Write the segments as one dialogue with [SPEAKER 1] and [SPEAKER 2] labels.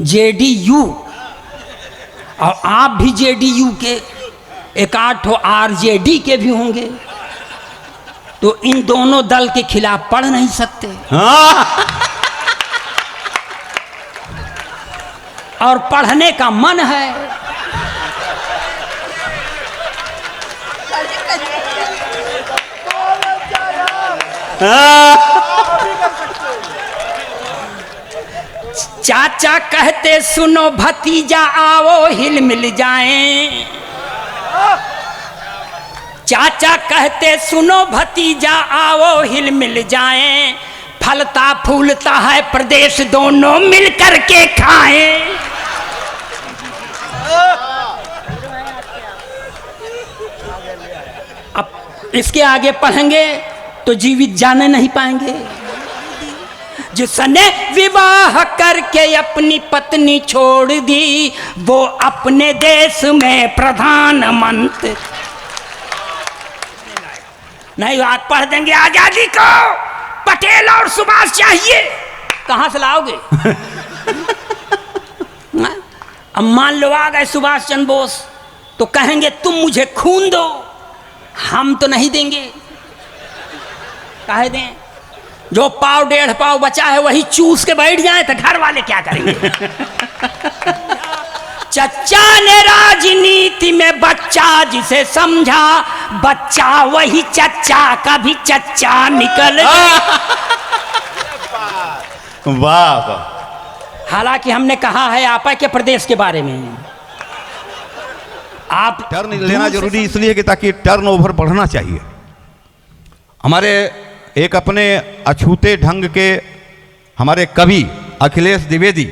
[SPEAKER 1] JDU, और आप भी JDU के, एक आठ RJD के भी होंगे, तो इन दोनों दल के खिलाफ पढ़ नहीं सकते। और पढ़ने का मन है। चाचा कहते सुनो भतीजा आओ हिल मिल जाएं, चाचा कहते सुनो भतीजा आओ हिल मिल जाएं, फलता फूलता है प्रदेश दोनों मिल करके खाएं। अब इसके आगे पढ़ेंगे तो जीवित जाने नहीं पाएंगे। जिसने विवाह करके अपनी पत्नी छोड़ दी, वो अपने देश में प्रधानमंत्री नहीं। आज पढ़ देंगे आजादी को, पटेल और सुभाष चाहिए, कहां से लाओगे? अब मान लो आ गए सुभाष चंद्र बोस, तो कहेंगे तुम मुझे खून दो, हम तो नहीं देंगे। काहे दें? जो पाव डेढ़ पाव बचा है वही चूस के बैठ जाए तो घर वाले क्या करेंगे? चच्चा ने राजनीति में बच्चा जिसे समझा, बच्चा वही चच्चा का भी चच्चा निकल
[SPEAKER 2] वाह।
[SPEAKER 1] हालांकि हमने कहा है आपा के प्रदेश के बारे में, आप
[SPEAKER 2] टर्न लेना जरूरी इसलिए कि ताकि टर्न ओवर बढ़ना चाहिए। हमारे एक अपने अछूते ढंग के हमारे कवि अखिलेश द्विवेदी,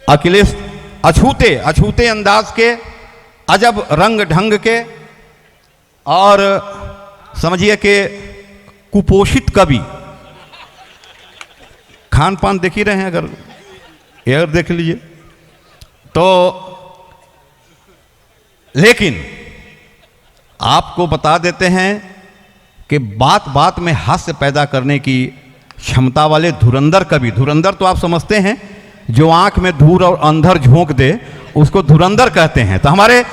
[SPEAKER 2] अखिलेश अछूते अंदाज के, अजब रंग ढंग के, और समझिए कि कुपोषित कवि। खान पान देख ही रहे हैं, अगर एयर देख लीजिए तो। लेकिन आपको बता देते हैं कि बात बात में हास्य पैदा करने की क्षमता वाले धुरंधर कवि, धुरंधर तो आप समझते हैं, जो आंख में धूल और अंधर झोंक दे उसको धुरंधर कहते हैं। तो हमारे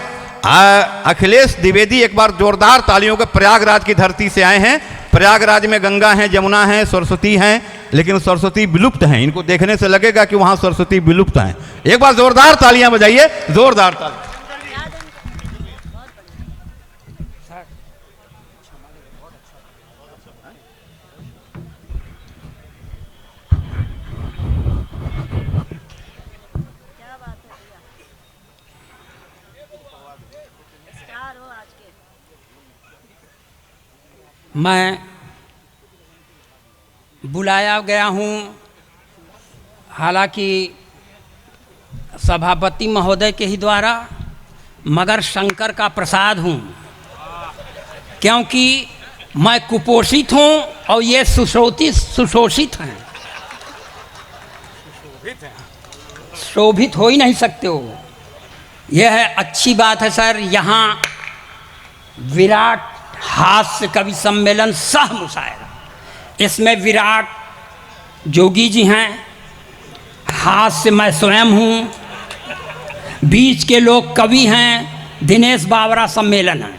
[SPEAKER 2] अखिलेश द्विवेदी एक बार जोरदार तालियों के प्रयागराज की धरती से आए हैं। प्रयागराज में गंगा है, जमुना है, सरस्वती हैं, लेकिन सरस्वती विलुप्त हैं। इनको देखने से लगेगा कि वहां सरस्वती विलुप्त हैं। एक बार जोरदार तालियां बजाइए, जोरदार तालियां।
[SPEAKER 1] मैं बुलाया गया हूँ, हालांकि सभापति महोदय के ही द्वारा, मगर शंकर का प्रसाद हूँ, क्योंकि मैं कुपोषित हूँ और ये सुशोषित हैं। शोभित हो ही नहीं सकते हो। यह है अच्छी बात है सर। यहाँ विराट हास्य कवि सम्मेलन सह मुशायरा, इसमें विराट जोगी जी हैं, हास्य मैं स्वयं हूँ, बीच के लोग कवि हैं, दिनेश बावरा सम्मेलन है,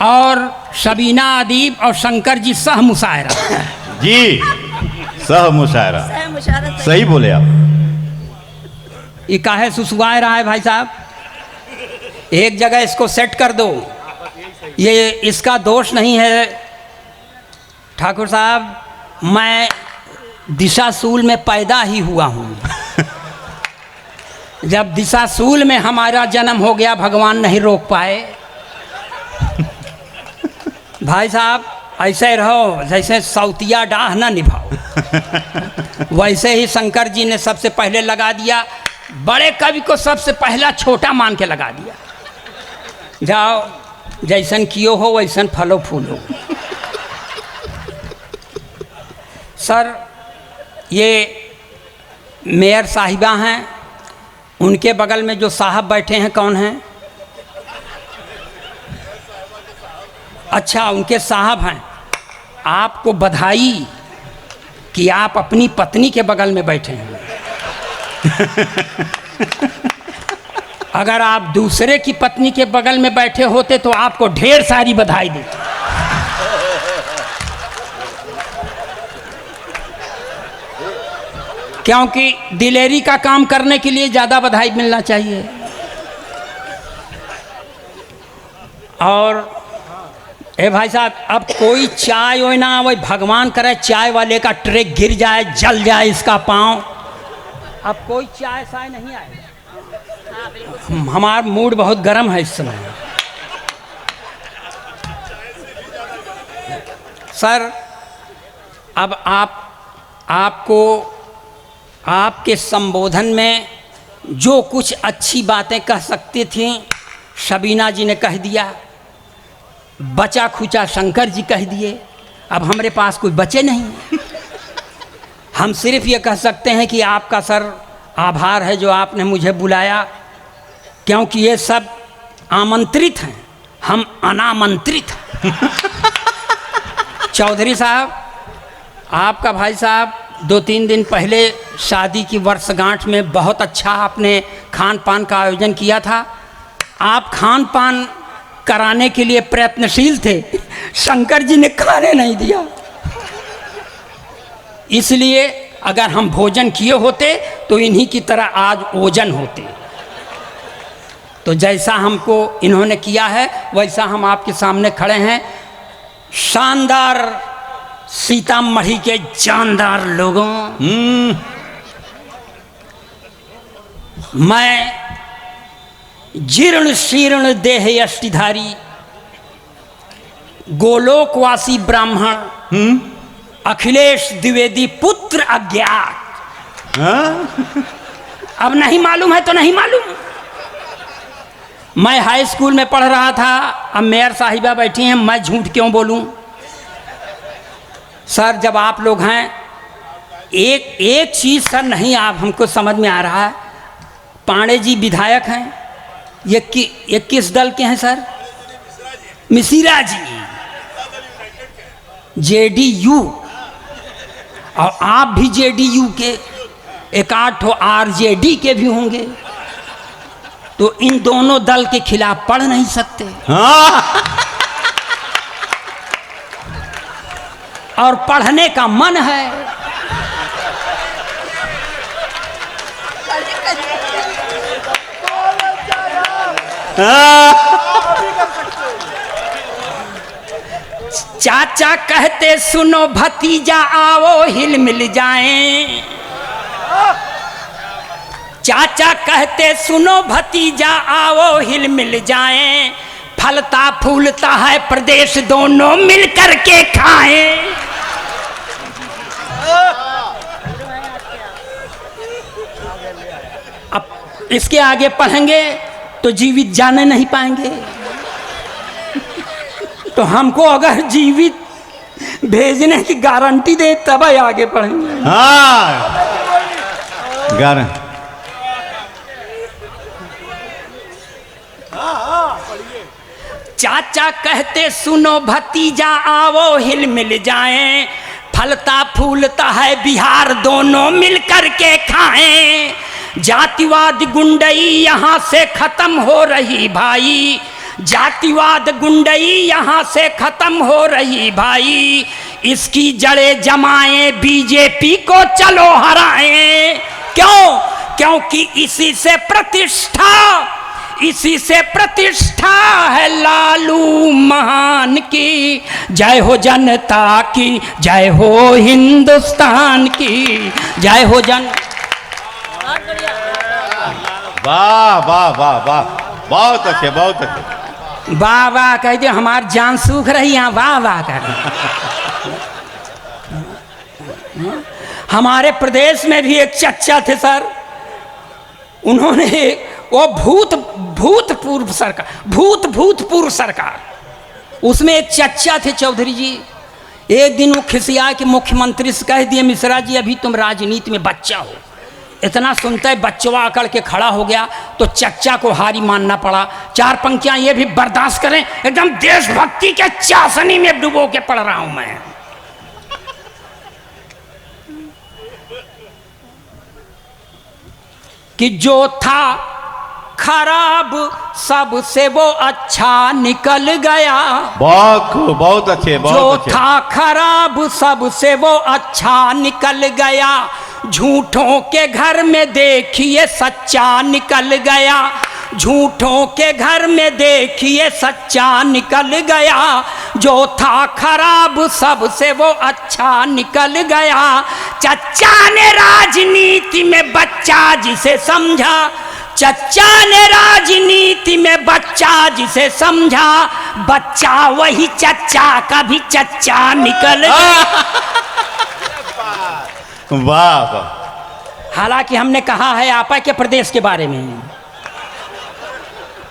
[SPEAKER 1] और शबीना अदीब और शंकर जी सह मुशायरा
[SPEAKER 2] जी, सह मुशायरा सही बोले आप।
[SPEAKER 1] ये काहे सुसुआए रहा है भाई साहब? एक जगह इसको सेट कर दो। ये इसका दोष नहीं है ठाकुर साहब, मैं दिशाशूल में पैदा ही हुआ हूँ। जब दिशाशूल में हमारा जन्म हो गया, भगवान नहीं रोक पाए। भाई साहब ऐसे रहो जैसे सौतिया डाह ना निभाओ। वैसे ही शंकर जी ने सबसे पहले लगा दिया, बड़े कवि को सबसे पहला छोटा मान के लगा दिया। जाओ जैसन कियो हो वैसन फलो फूलो। सर ये मेयर साहिबा हैं, उनके बगल में जो साहब बैठे हैं कौन हैं? अच्छा उनके साहब हैं। आपको बधाई कि आप अपनी पत्नी के बगल में बैठे हैं। अगर आप दूसरे की पत्नी के बगल में बैठे होते तो आपको ढेर सारी बधाई देते। क्योंकि दिलेरी का काम करने के लिए ज़्यादा बधाई मिलना चाहिए। और ए भाई साहब, अब कोई चाय हो ना, वही भगवान करे चाय वाले का ट्रे गिर जाए, जल जाए इसका पाँव। अब कोई चाय साय नहीं आएगा। हमारा मूड बहुत गर्म है इस समय। सर, अब आपको आपके संबोधन में जो कुछ अच्छी बातें कह सकती थी शबीना जी ने कह दिया, बचा खुचा शंकर जी कह दिए। अब हमारे पास कोई बचे नहीं। हम सिर्फ ये कह सकते हैं कि आपका सर आभार है जो आपने मुझे बुलाया, क्योंकि ये सब आमंत्रित हैं, हम अनामंत्रित हैं। चौधरी साहब, आपका भाई साहब 2-3 दिन पहले शादी की वर्षगांठ में बहुत अच्छा आपने खान पान का आयोजन किया था। आप खान पान कराने के लिए प्रयत्नशील थे, शंकर जी ने खाने नहीं दिया। इसलिए अगर हम भोजन किए होते तो इन्हीं की तरह आज ओजन होते। तो जैसा हमको इन्होंने किया है वैसा हम आपके सामने खड़े हैं। शानदार सीतामढ़ी के जानदार लोगों, मैं जीर्ण शीर्ण देह यष्टिधारी गोलोकवासी ब्राह्मण अखिलेश द्विवेदी पुत्र अज्ञात। अब नहीं मालूम है तो नहीं मालूम। मैं हाई स्कूल में पढ़ रहा था, अब मेयर साहिबा बैठी हैं, मैं झूठ क्यों बोलूं। सर, जब आप लोग हैं, एक चीज़ सर नहीं आप हमको समझ में आ रहा है। पांडे जी विधायक हैं, ये किस दल के हैं सर? मिसिरा जी जेडीयू, और आप भी जेडीयू के, एक आठ आरजेडी के भी होंगे। तो इन दोनों दल के खिलाफ पढ़ नहीं सकते। और पढ़ने का मन है। चाचा कहते सुनो भतीजा आओ हिल मिल जाएं। चाचा कहते सुनो भतीजा आओ हिल मिल जाएं। फलता फूलता है प्रदेश दोनों मिल कर के खाएं। अब इसके आगे पढ़ेंगे तो जीवित जाने नहीं पाएंगे। तो हमको अगर जीवित भेजने की गारंटी दे तब ही आगे पढ़ेंगे।
[SPEAKER 2] हाँ,
[SPEAKER 1] चाचा कहते सुनो भतीजा आओ हिल मिल जाएं। फलता फूलता है बिहार दोनों मिल कर के खाएं। जातिवाद गुंडई यहाँ से खत्म हो रही भाई। जातिवाद गुंडई यहाँ से खत्म हो रही भाई। इसकी जड़ें जमाएं बीजेपी को चलो हराएं। क्यों? क्योंकि इसी से प्रतिष्ठा है लालू महान की। जय हो जनता की, जय हो हिंदुस्तान की, जय हो जन।
[SPEAKER 2] वाह वाह वाह वाह, बहुत अच्छे बहुत अच्छे।
[SPEAKER 1] वाह वाह कह दिया, हमारी जान सूख रही है। वाह वाह कह हमारे प्रदेश में भी एक चच्चा थे सर, उन्होंने वो भूतपूर्व सरकार, उसमें एक चच्चा थे चौधरी जी। एक दिन वो खिसिया के मुख्यमंत्री से कह दिए, मिश्रा जी अभी तुम राजनीति में बच्चा हो। इतना सुनते बच्चवा आकर के खड़ा हो गया तो चच्चा को हारी मानना पड़ा। 4 पंक्तियां ये भी बर्दाश्त करें, एकदम देशभक्ति के चाशनी में डुबो के पढ़ रहा हूं मैं। कि जो था खराब सबसे वो अच्छा निकल गया।
[SPEAKER 2] बहुत खूब, बहुत अच्छे,
[SPEAKER 1] जो
[SPEAKER 2] बहुत अच्छे।
[SPEAKER 1] था खराब सबसे वो अच्छा निकल गया। झूठों के घर में देखिए सच्चा निकल गया। झूठों के घर में देखिए सच्चा निकल गया। जो था खराब सबसे वो अच्छा निकल गया। चच्चा ने राजनीति में बच्चा जिसे समझा, चच्चा ने राजनीति में बच्चा जिसे समझा, बच्चा वही चच्चा कभी चच्चा निकल गया।
[SPEAKER 2] वाह वाह।
[SPEAKER 1] हालांकि हमने कहा है आपा के प्रदेश के बारे में,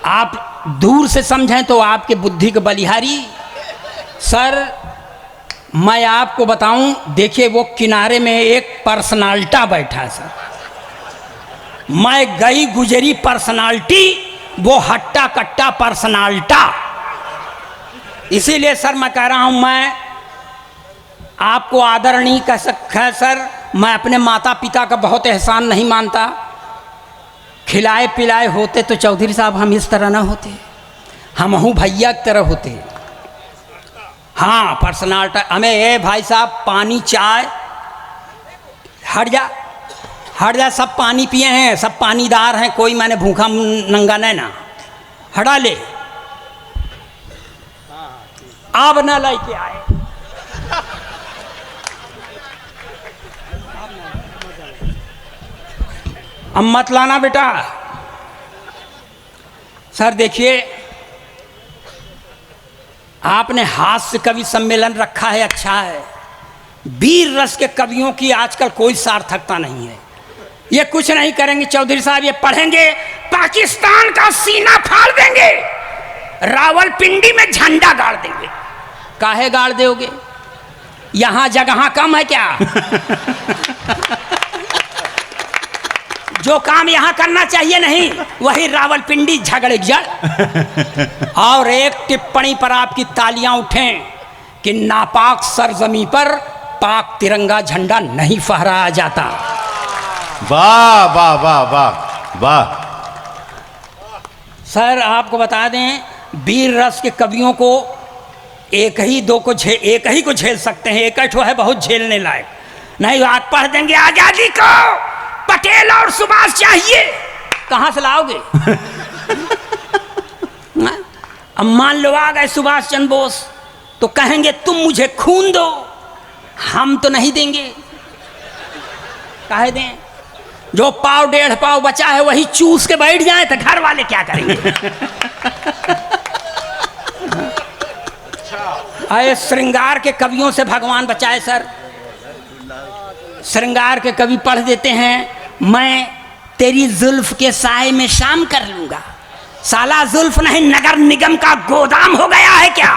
[SPEAKER 1] आप दूर से समझें तो आपके बुद्धि के बलिहारी। सर मैं आपको बताऊं, देखिए वो किनारे में एक पर्सनालिटी बैठा है सर। मैं गई गुजरी पर्सनालिटी, वो हट्टा कट्टा पर्सनालिटी। इसीलिए सर मैं कह रहा हूं, मैं आपको आदर नहीं कह सकता है सर। मैं अपने माता पिता का बहुत एहसान नहीं मानता। खिलाए पिलाए होते तो चौधरी साहब हम इस तरह ना होते, हम हूँ भैया की तरह होते। हाँ पर्सनालिटी हमें, ए भाई साहब पानी चाय, हट जा हट जा, सब पानी पिए हैं, सब पानीदार हैं, कोई मैंने भूखा नंगा नहीं ना, हटा ले। अब ना लेके आए। अब मत लाना बेटा। सर देखिए आपने हास्य कवि सम्मेलन रखा है, अच्छा है। वीर रस के कवियों की आजकल कोई सार्थकता नहीं है। ये कुछ नहीं करेंगे चौधरी साहब, ये पढ़ेंगे पाकिस्तान का सीना फाड़ देंगे, रावलपिंडी में झंडा गाड़ देंगे। काहे गाड़ दोगे? यहां जगह कम है क्या? जो काम यहां करना चाहिए नहीं, वही रावलपिंडी झगड़े जड़। और एक टिप्पणी पर आपकी तालियां उठें कि नापाक सरजमी पर पाक तिरंगा झंडा नहीं फहराया जाता।
[SPEAKER 2] वाह वाह वाह वाह वाह।
[SPEAKER 1] सर आपको बता दें, वीर रस के कवियों को एक ही को झेल सकते हैं, एक है बहुत झेलने लायक। नहीं आप पढ़ देंगे आजादी को पटेल और सुभाष चाहिए, कहां से लाओगे? अब मान लो आ गए सुभाष चंद्र बोस, तो कहेंगे तुम मुझे खून दो, हम तो नहीं देंगे। काहे दें? जो पाव डेढ़ पाव बचा है वही चूस के बैठ जाए तो घर वाले क्या करेंगे? अरे श्रृंगार के कवियों से भगवान बचाए सर। श्रृंगार के कवि पढ़ देते हैं, मैं तेरी जुल्फ के साए में शाम कर लूंगा। साला जुल्फ नहीं नगर निगम का गोदाम हो गया है क्या?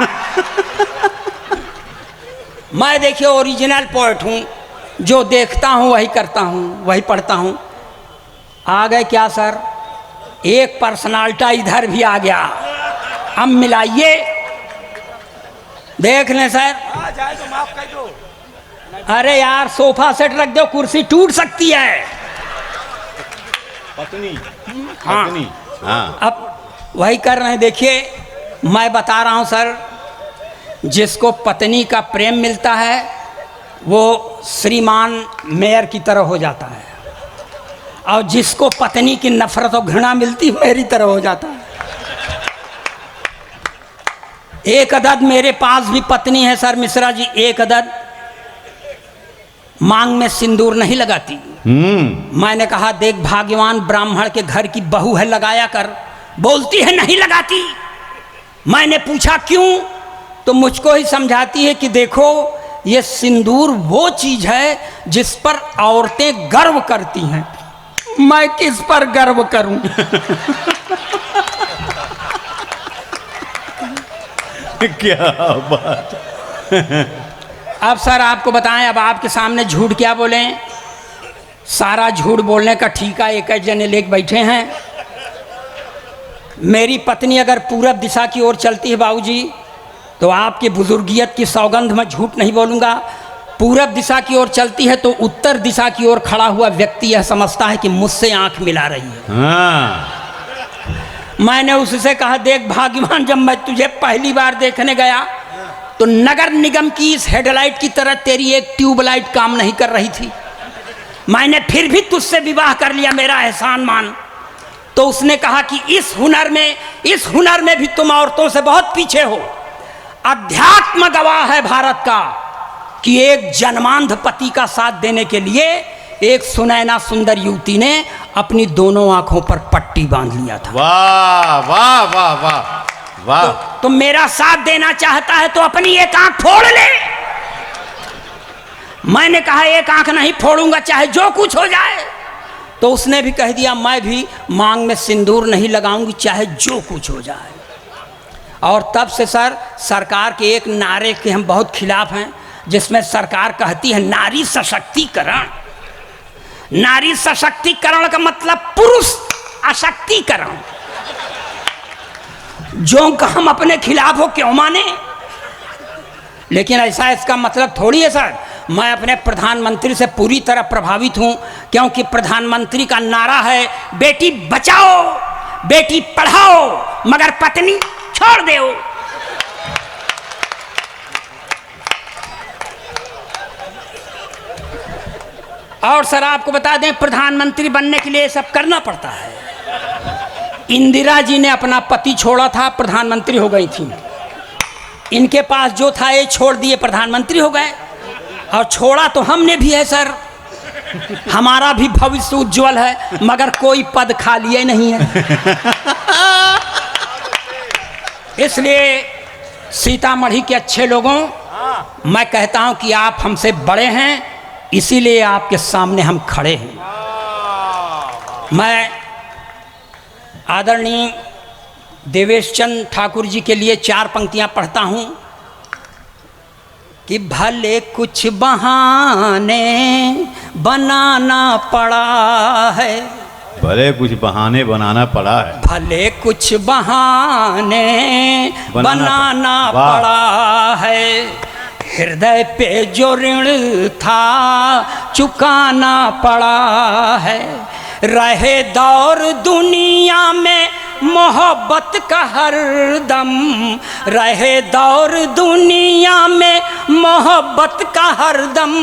[SPEAKER 1] मैं देखिए ओरिजिनल पोएट हूं, जो देखता हूं वही करता हूं, वही पढ़ता हूं। आ गए क्या सर? एक पर्सनालिटी इधर भी आ गया। अब मिलाइए, देख लें सर।
[SPEAKER 3] जाए तो माफ कर दो।
[SPEAKER 1] अरे यार सोफा सेट रख दो, कुर्सी टूट सकती है।
[SPEAKER 2] पत्नी,
[SPEAKER 1] हाँ।
[SPEAKER 2] पत्नी, हाँ।
[SPEAKER 1] अब वही कर रहे हैं। देखिए मैं बता रहा हूं सर, जिसको पत्नी का प्रेम मिलता है वो श्रीमान मेयर की तरह हो जाता है, और जिसको पत्नी की नफरत और घृणा मिलती मेरी तरह हो जाता है। एक अदद मेरे पास भी पत्नी है सर मिश्रा जी, एक अदद मांग में सिंदूर नहीं लगाती। मैंने कहा देख भाग्यवान ब्राह्मण के घर की बहू है, लगाया कर। बोलती है नहीं लगाती। मैंने पूछा क्यों, तो मुझको ही समझाती है कि देखो ये सिंदूर वो चीज है जिस पर औरतें गर्व करती हैं, मैं किस पर गर्व करूं?
[SPEAKER 2] क्या बात।
[SPEAKER 1] अब सर आपको बताएं, अब आपके सामने झूठ क्या बोलें? सारा झूठ बोलने का ठीका एक जने लेके बैठे हैं। मेरी पत्नी अगर पूरब दिशा की ओर चलती है बाबूजी, तो आपकी बुजुर्गियत की सौगंध में झूठ नहीं बोलूँगा। पूरब दिशा की ओर चलती है तो उत्तर दिशा की ओर खड़ा हुआ व्यक्ति यह समझता है कि मुझसे आंख मिला रही है।
[SPEAKER 2] हाँ।
[SPEAKER 1] मैंने उससे कहा, देख भाग्यवान, जब मैं तुझे पहली बार देखने गया तो नगर निगम की इस हेडलाइट की तरह तेरी एक ट्यूबलाइट काम नहीं कर रही थी। मैंने फिर भी तुझसे विवाह कर लिया, मेरा एहसान मान। तो उसने कहा कि इस हुनर में भी तुम औरतों से बहुत पीछे हो। अध्यात्म गवाह है भारत का कि एक जन्मांध पति का साथ देने के लिए एक सुनैना सुंदर युवती ने अपनी दोनों आंखों पर पट्टी बांध लिया था।
[SPEAKER 2] वाह वाह वाह वाह वाह।
[SPEAKER 1] तो मेरा साथ देना चाहता है तो अपनी एक आंख फोड़ ले। मैंने कहा एक आंख नहीं फोड़ूंगा, चाहे जो कुछ हो जाए। तो उसने भी कह दिया, मैं भी मांग में सिंदूर नहीं लगाऊंगी, चाहे जो कुछ हो जाए। और तब से सर, सरकार के एक नारे के हम बहुत खिलाफ हैं, जिसमें सरकार कहती है नारी सशक्तिकरण। नारी सशक्तिकरण का मतलब पुरुष अशक्तिकरण। जो का हम अपने खिलाफ हो क्यों माने, लेकिन ऐसा इसका मतलब थोड़ी है सर। मैं अपने प्रधानमंत्री से पूरी तरह प्रभावित हूं, क्योंकि प्रधानमंत्री का नारा है बेटी बचाओ, बेटी पढ़ाओ, मगर पत्नी छोड़ दो। और सर आपको बता दें, प्रधानमंत्री बनने के लिए सब करना पड़ता है। इंदिरा जी ने अपना पति छोड़ा था, प्रधानमंत्री हो गई थी। इनके पास जो था ये छोड़ दिए, प्रधानमंत्री हो गए। और छोड़ा तो हमने भी है सर, हमारा भी भविष्य उज्जवल है, मगर कोई पद खाली नहीं है। इसलिए सीतामढ़ी के अच्छे लोगों, मैं कहता हूं कि आप हमसे बड़े हैं, इसीलिए आपके सामने हम खड़े हैं। मैं आदरणीय देवेश चंद ठाकुर जी के लिए 4 पंक्तियां पढ़ता हूं कि भले कुछ बहाने बनाना पड़ा है,
[SPEAKER 2] भले कुछ बहाने बनाना पड़ा है,
[SPEAKER 1] भले कुछ बहाने बनाना पड़ा है, हृदय पे जो ऋण था चुकाना पड़ा है, रहे दौर दुनिया में मोहब्बत का हरदम, रहे दौर दुनिया में मोहब्बत का हरदम,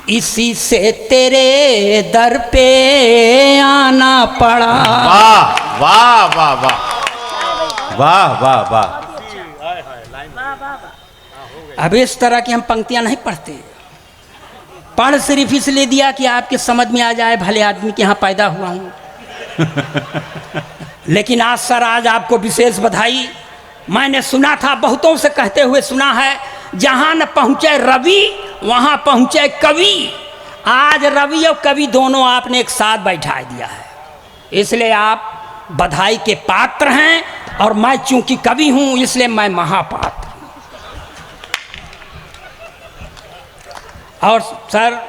[SPEAKER 1] इसी से तेरे दर पे आना पड़ा।
[SPEAKER 2] वाह वाह वाह वाह वाह वाह वाह।
[SPEAKER 1] अब इस तरह की हम पंक्तियां नहीं पढ़ते, पढ़ सिर्फ इसलिए दिया कि आपके समझ में आ जाए, भले आदमी के यहाँ पैदा हुआ हूँ। लेकिन आज सर, आज आपको विशेष बधाई। मैंने सुना था, बहुतों से कहते हुए सुना है, जहाँ न पहुँचे रवि वहाँ पहुँचे कवि। आज रवि और कवि दोनों आपने एक साथ बैठा दिया है, इसलिए आप बधाई के पात्र हैं। और मैं चूंकि कवि हूँ, इसलिए मैं महापात्र। और सर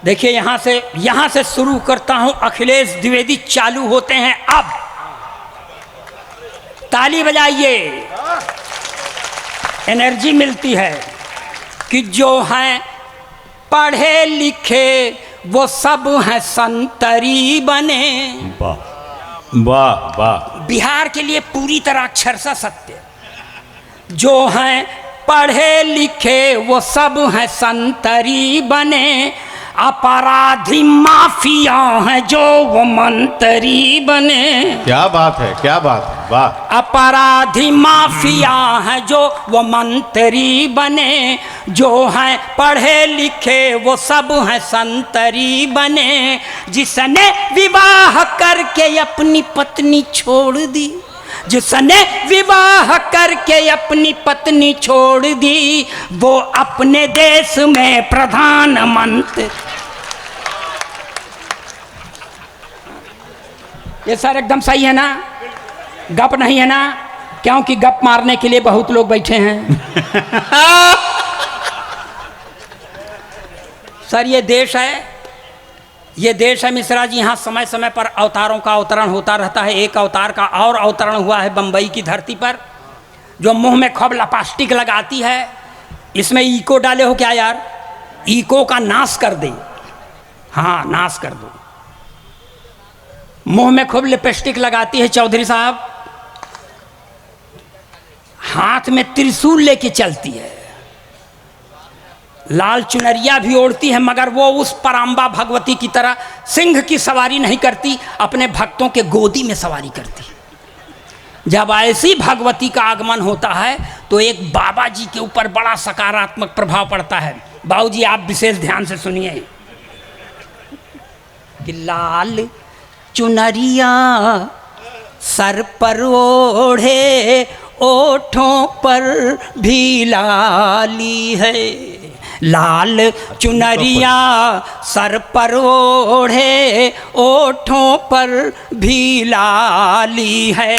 [SPEAKER 1] देखिए, यहाँ से शुरू करता हूँ। अखिलेश द्विवेदी चालू होते हैं अब, ताली बजाइए, एनर्जी मिलती है कि जो हैं पढ़े लिखे वो सब हैं संतरी बने।
[SPEAKER 2] वाह वाह वाह।
[SPEAKER 1] बिहार के लिए पूरी तरह अक्षरशः सत्य। जो हैं पढ़े लिखे वो सब हैं संतरी बने, अपराधी माफिया हैं जो वो मंत्री बने।
[SPEAKER 2] क्या बात है, क्या बात है, वाह।
[SPEAKER 1] अपराधी माफिया हैं जो वो मंत्री बने, जो हैं पढ़े लिखे वो सब हैं संतरी बने। जिसने विवाह करके अपनी पत्नी छोड़ दी, जिसने विवाह करके अपनी पत्नी छोड़ दी, वो अपने देश में प्रधानमंत्री। ये सर एकदम सही है ना, गप नहीं है ना, क्योंकि गप मारने के लिए बहुत लोग बैठे हैं। सर ये देश है, ये देश है मिश्रा जी, यहाँ समय समय पर अवतारों का अवतरण होता रहता है। एक अवतार का और अवतरण हुआ है बम्बई की धरती पर, जो मुंह में खूब लपास्टिक लगाती है, इसमें इको डाले हो क्या यार? इको का नाश कर दे। हाँ, नाश कर दो। मुंह में खूब लिपस्टिक लगाती है चौधरी साहब, हाथ में त्रिशूल लेके चलती है, लाल चुनरिया भी ओढ़ती है, मगर वो उस पराम्बा भगवती की तरह सिंह की सवारी नहीं करती, अपने भक्तों के गोदी में सवारी करती। जब ऐसी भगवती का आगमन होता है तो एक बाबा जी के ऊपर बड़ा सकारात्मक प्रभाव पड़ता है। बाबूजी आप विशेष ध्यान से सुनिए कि लाल चुनरिया सर पर ओढ़े, ओठों पर भी लाली है। लाल चुनरिया सर पर ओढ़े, ओठों पर भी लाली है।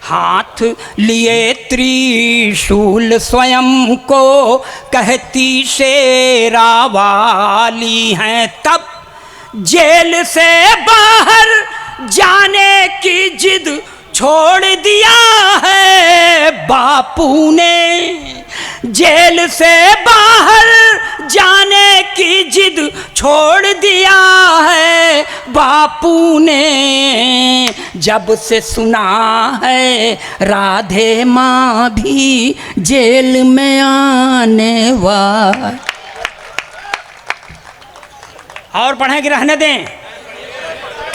[SPEAKER 1] हाथ लिए त्रिशूल स्वयं को कहती शेरा वाली हैं। तब जेल से बाहर जाने की जिद छोड़ दिया है बापू ने। जेल से बाहर जाने की जिद छोड़ दिया है बापू ने। जब से सुना है राधे माँ भी जेल में आने वाली। और पढ़ें कि रहने दें?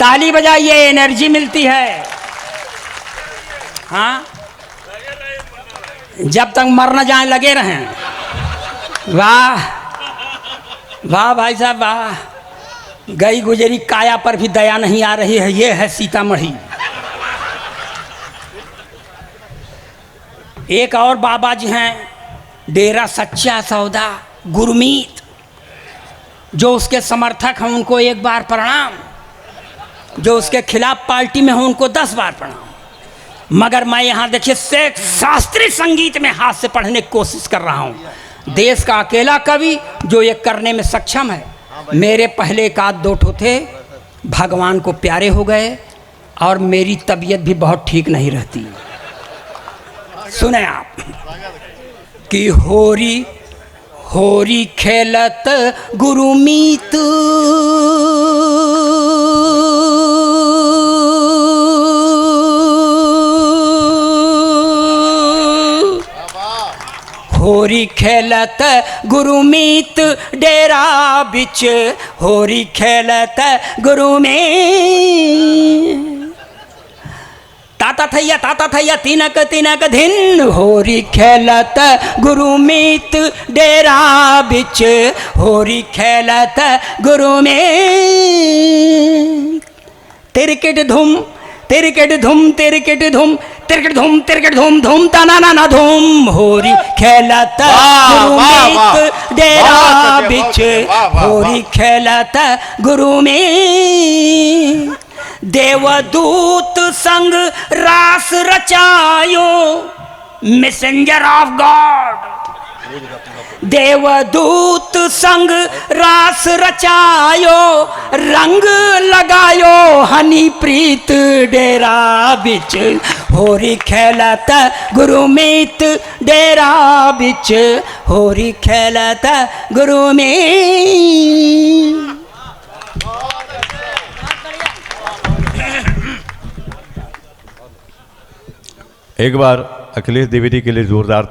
[SPEAKER 1] ताली बजाइए, एनर्जी मिलती है। हाँ, जब तक मर न जाए लगे रहें। वाह वाह भाई साहब वाह। गई गुजरी काया पर भी दया नहीं आ रही है। ये है सीतामढ़ी। एक और बाबा जी हैं, डेरा सच्चा सौदा गुरमीत, जो उसके समर्थक हैं उनको एक बार प्रणाम, जो उसके खिलाफ पार्टी में हो उनको 10 बार प्रणाम। मगर मैं यहाँ देखिए शास्त्रीय संगीत में हाथ से पढ़ने की कोशिश कर रहा हूँ। देश का अकेला कवि जो ये करने में सक्षम है। मेरे पहले एक आध दो ठो थे, भगवान को प्यारे हो गए और मेरी तबीयत भी बहुत ठीक नहीं रहती। सुने आप कि होरी होरी खेलत गुरुमीत, होरी खेलत गुरुमीत डेरा बिच, होरी खेलत गुरुमीत। ताता थैया तिनक तिनक धिन, होरी खेलत गुरुमीत डेरा बिच, होरी खेलत गुरुमीत। तिरकिट धुम तिरकिट धुम तिरकिट धुम तिरकिट धूम धूम तना ना धूम, होरी खेलत गुरुमीत डेरा बिच, होरी खेलत गुरुमीत। देवदूत संग रास रचायो, मैसेंजर ऑफ गॉड। देवदूत संग रास रचायो, रंग लगायो हनी प्रीत डेरा बिच, होरी खेलत गुरुमीत डेरा बिच, होरी खेलत गुरुमीत।
[SPEAKER 2] एक बार अखिलेश द्विवेदी के लिए जोरदार